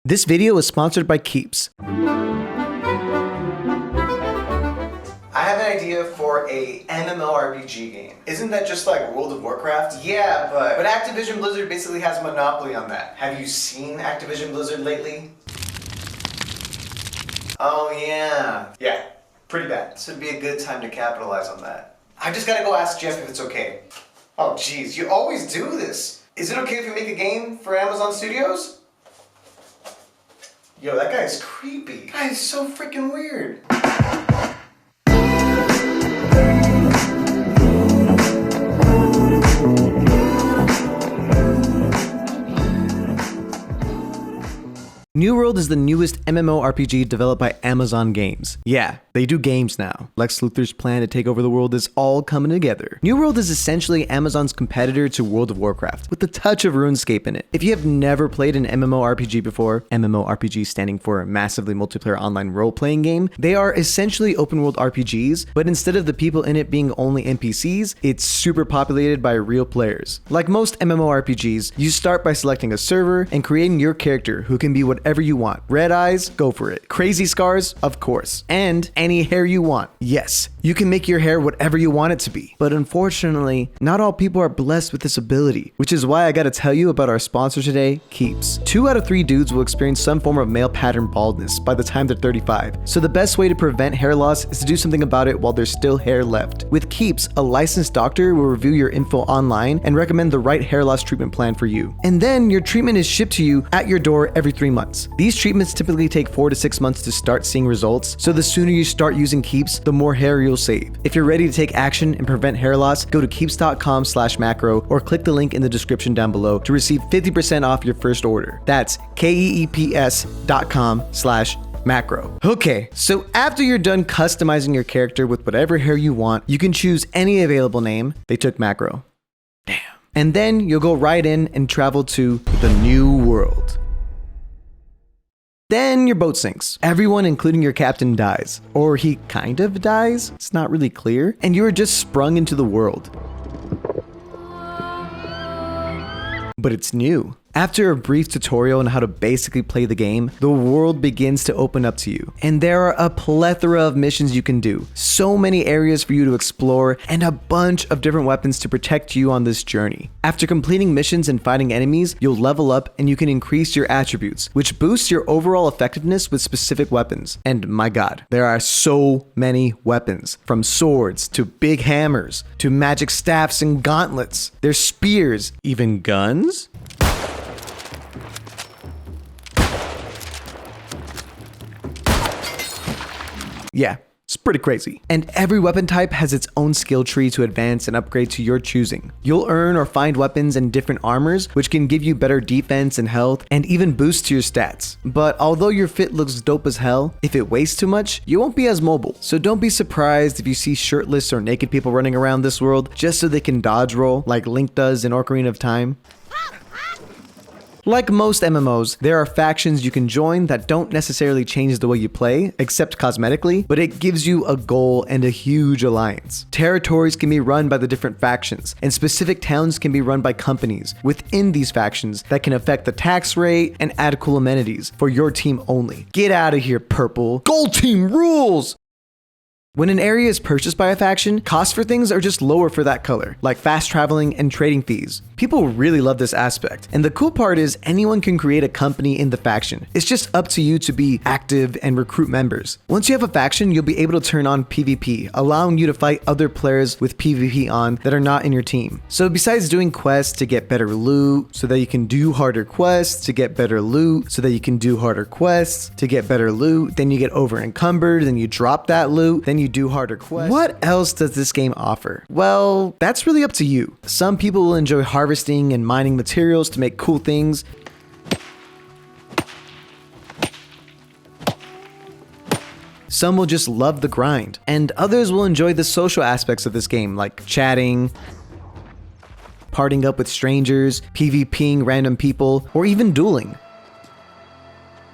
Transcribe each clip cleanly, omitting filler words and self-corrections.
This video is sponsored by Keeps. I have an idea for a MMORPG game. Isn't that just like World of Warcraft? Yeah, but Activision Blizzard basically has a monopoly on that. Have you seen Activision Blizzard lately? Oh yeah. Yeah, pretty bad. So it'd be a good time to capitalize on that. I just gotta go ask Jeff if it's okay. Oh geez, you always do this. Is it okay if we make a game for Amazon Studios? Yo, that guy's creepy. That guy is so freaking weird. New World is the newest MMORPG developed by Amazon Games. Yeah, they do games now. Lex Luthor's plan to take over the world is all coming together. New World is essentially Amazon's competitor to World of Warcraft, with a touch of RuneScape in it. If you have never played an MMORPG before, MMORPG standing for Massively Multiplayer Online Role-Playing Game, they are essentially open-world RPGs, but instead of the people in it being only NPCs, it's super populated by real players. Like most MMORPGs, you start by selecting a server and creating your character who can be whatever you want. Red eyes? Go for it. Crazy scars? Of course. And any hair you want. Yes, you can make your hair whatever you want it to be. But unfortunately, not all people are blessed with this ability, which is why I gotta tell you about our sponsor today, Keeps. 2 out of 3 dudes will experience some form of male pattern baldness by the time they're 35. So the best way to prevent hair loss is to do something about it while there's still hair left. With Keeps, a licensed doctor will review your info online and recommend the right hair loss treatment plan for you. And then your treatment is shipped to you at your door every 3 months. These treatments typically take 4 to 6 months to start seeing results, so the sooner you start using Keeps, the more hair you'll save. If you're ready to take action and prevent hair loss, go to keeps.com/macro or click the link in the description down below to receive 50% off your first order. That's keeps.com/macro. Okay, so after you're done customizing your character with whatever hair you want, you can choose any available name. They took macro. Damn. And then you'll go right in and travel to the new world. Then your boat sinks. Everyone, including your captain, dies. Or he kind of dies? It's not really clear. And you are just sprung into the world. But it's new. After a brief tutorial on how to basically play the game, the world begins to open up to you. And there are a plethora of missions you can do, so many areas for you to explore, and a bunch of different weapons to protect you on this journey. After completing missions and fighting enemies, you'll level up and you can increase your attributes, which boosts your overall effectiveness with specific weapons. And my god, there are so many weapons, from swords to big hammers to magic staffs and gauntlets. There's spears, even guns? Yeah, it's pretty crazy. And every weapon type has its own skill tree to advance and upgrade to your choosing. You'll earn or find weapons and different armors, which can give you better defense and health, and even boost to your stats. But although your fit looks dope as hell, if it weighs too much, you won't be as mobile. So don't be surprised if you see shirtless or naked people running around this world just so they can dodge roll like Link does in Ocarina of Time. Like most MMOs, there are factions you can join that don't necessarily change the way you play, except cosmetically, but it gives you a goal and a huge alliance. Territories can be run by the different factions, and specific towns can be run by companies within these factions that can affect the tax rate and add cool amenities for your team only. Get out of here, purple. Gold team rules! When an area is purchased by a faction, costs for things are just lower for that color, like fast traveling and trading fees. People really love this aspect, and the cool part is anyone can create a company in the faction. It's just up to you to be active and recruit members. Once you have a faction, you'll be able to turn on PvP, allowing you to fight other players with PvP on that are not in your team. So besides doing quests to get better loot, so that you can do harder quests to get better loot, so that you can do harder quests to get better loot, then you get over encumbered, then you drop that loot, then you do harder quests. What else does this game offer? Well, that's really up to you. Some people will enjoy harvesting and mining materials to make cool things. Some will just love the grind, and others will enjoy the social aspects of this game, like chatting, partying up with strangers, PvPing random people, or even dueling.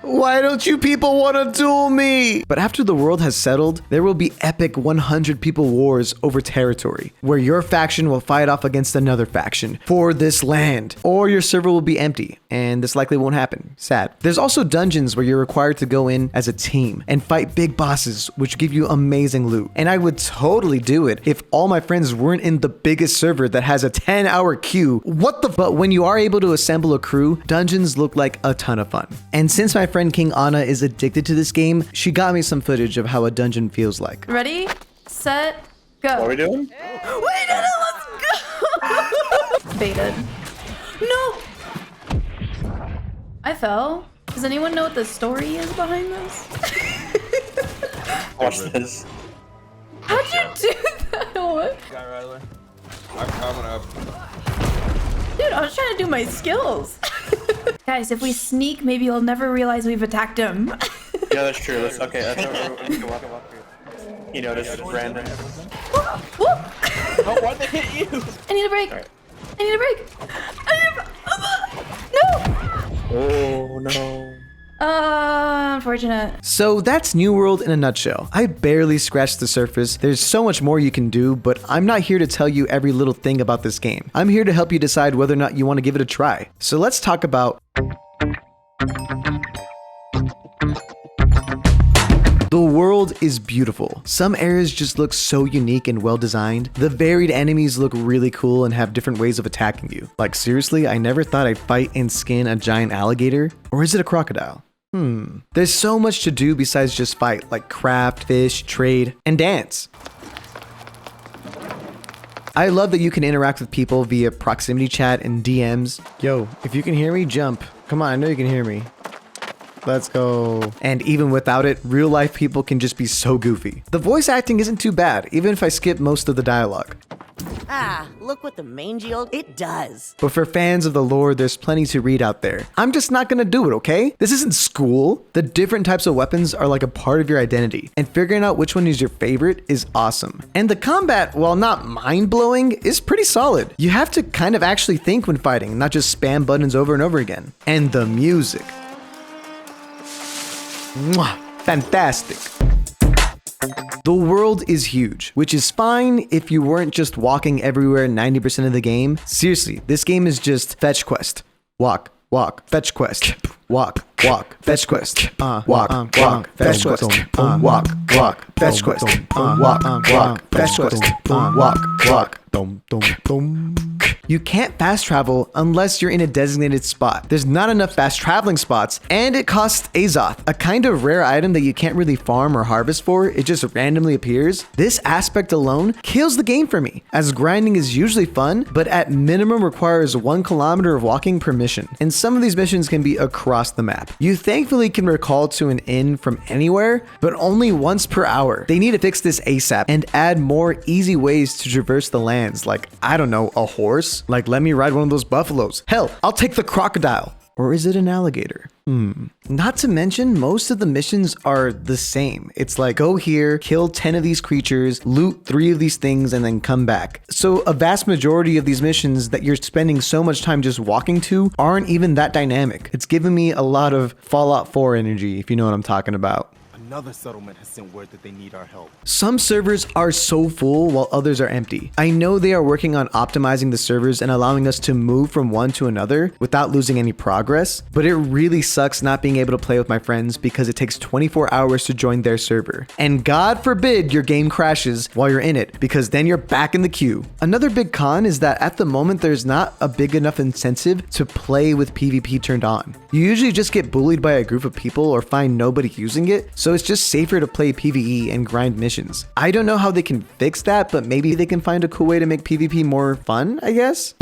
Why don't you people want to duel me? But after the world has settled, there will be epic 100 people wars over territory, where your faction will fight off against another faction for this land, or your server will be empty, and this likely won't happen. Sad. There's also dungeons where you're required to go in as a team and fight big bosses, which give you amazing loot. And I would totally do it if all my friends weren't in the biggest server that has a 10-hour queue. What the? But when you are able to assemble a crew, dungeons look like a ton of fun. And since my friend King Anna is addicted to this game, she got me some footage of how a dungeon feels like. Ready, set, go. What are we doing? Wait, let's go. Baited. No. I fell. Does anyone know what the story is behind this? Watch this. How'd you do that? What? Guy right away. I'm coming up. Dude, I was trying to do my skills. Guys, if we sneak, maybe you'll never realize we've attacked him. Yeah, that's true. Okay, that's walk through. You know, this is random. Whoop. Oh, why'd they hit you? I need a break. Right. I need a break. No. Oh no. Unfortunate. So that's New World in a nutshell. I barely scratched the surface. There's so much more you can do, but I'm not here to tell you every little thing about this game. I'm here to help you decide whether or not you want to give it a try. So let's talk about the world is beautiful. Some areas just look so unique and well designed. The varied enemies look really cool and have different ways of attacking you. Like seriously, I never thought I'd fight and skin a giant alligator. Or is it a crocodile? There's so much to do besides just fight, like craft, fish, trade, and dance. I love that you can interact with people via proximity chat and DMs. Yo, if you can hear me, jump. Come on, I know you can hear me. Let's go. And even without it, real life people can just be so goofy. The voice acting isn't too bad, even if I skip most of the dialogue. Ah, look what the mangy old... It does. But for fans of the lore, there's plenty to read out there. I'm just not gonna do it, okay? This isn't school. The different types of weapons are like a part of your identity, and figuring out which one is your favorite is awesome. And the combat, while not mind-blowing, is pretty solid. You have to kind of actually think when fighting, not just spam buttons over and over again. And the music. Mwah, fantastic. The world is huge, which is fine if you weren't just walking everywhere 90% of the game. Seriously, this game is just fetch quest. Walk, walk, fetch quest. Walk, walk, fetch quest. Walk, walk, fetch quest. Walk, walk, fetch quest. Walk, walk, fetch quest. Walk, walk. You can't fast travel unless you're in a designated spot. There's not enough fast traveling spots, and it costs Azoth, a kind of rare item that you can't really farm or harvest for. It just randomly appears. This aspect alone kills the game for me, as grinding is usually fun, but at minimum requires 1 kilometer of walking per mission, and some of these missions can be across the map. You thankfully can recall to an inn from anywhere, but only once per hour. They need to fix this ASAP and add more easy ways to traverse the lands, like, I don't know, a horse? Like, let me ride one of those buffaloes. Hell, I'll take the crocodile. Or is it an alligator? Not to mention, most of the missions are the same. It's like, go here, kill 10 of these creatures, loot 3 of these things, and then come back. So a vast majority of these missions that you're spending so much time just walking to aren't even that dynamic. It's giving me a lot of Fallout 4 energy, if you know what I'm talking about. Another settlement has sent word that they need our help. Some servers are so full while others are empty. I know they are working on optimizing the servers and allowing us to move from one to another without losing any progress, but it really sucks not being able to play with my friends because it takes 24 hours to join their server. And God forbid your game crashes while you're in it, because then you're back in the queue. Another big con is that at the moment there's not a big enough incentive to play with PvP turned on. You usually just get bullied by a group of people or find nobody using it, so it's just safer to play PvE and grind missions. I don't know how they can fix that, but maybe they can find a cool way to make PvP more fun, I guess?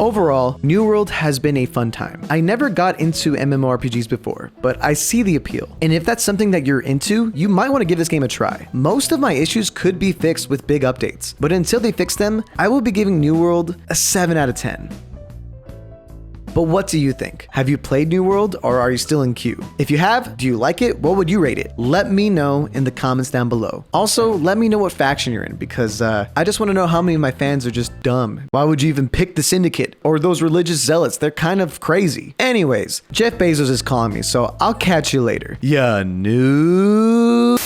Overall, New World has been a fun time. I never got into MMORPGs before, but I see the appeal. And if that's something that you're into, you might want to give this game a try. Most of my issues could be fixed with big updates, but until they fix them, I will be giving New World a 7 out of 10. But what do you think? Have you played New World or are you still in queue? If you have, do you like it? What would you rate it? Let me know in the comments down below. Also, let me know what faction you're in because I just want to know how many of my fans are just dumb. Why would you even pick the Syndicate or those religious zealots? They're kind of crazy. Anyways, Jeff Bezos is calling me, so I'll catch you later. Ya noob.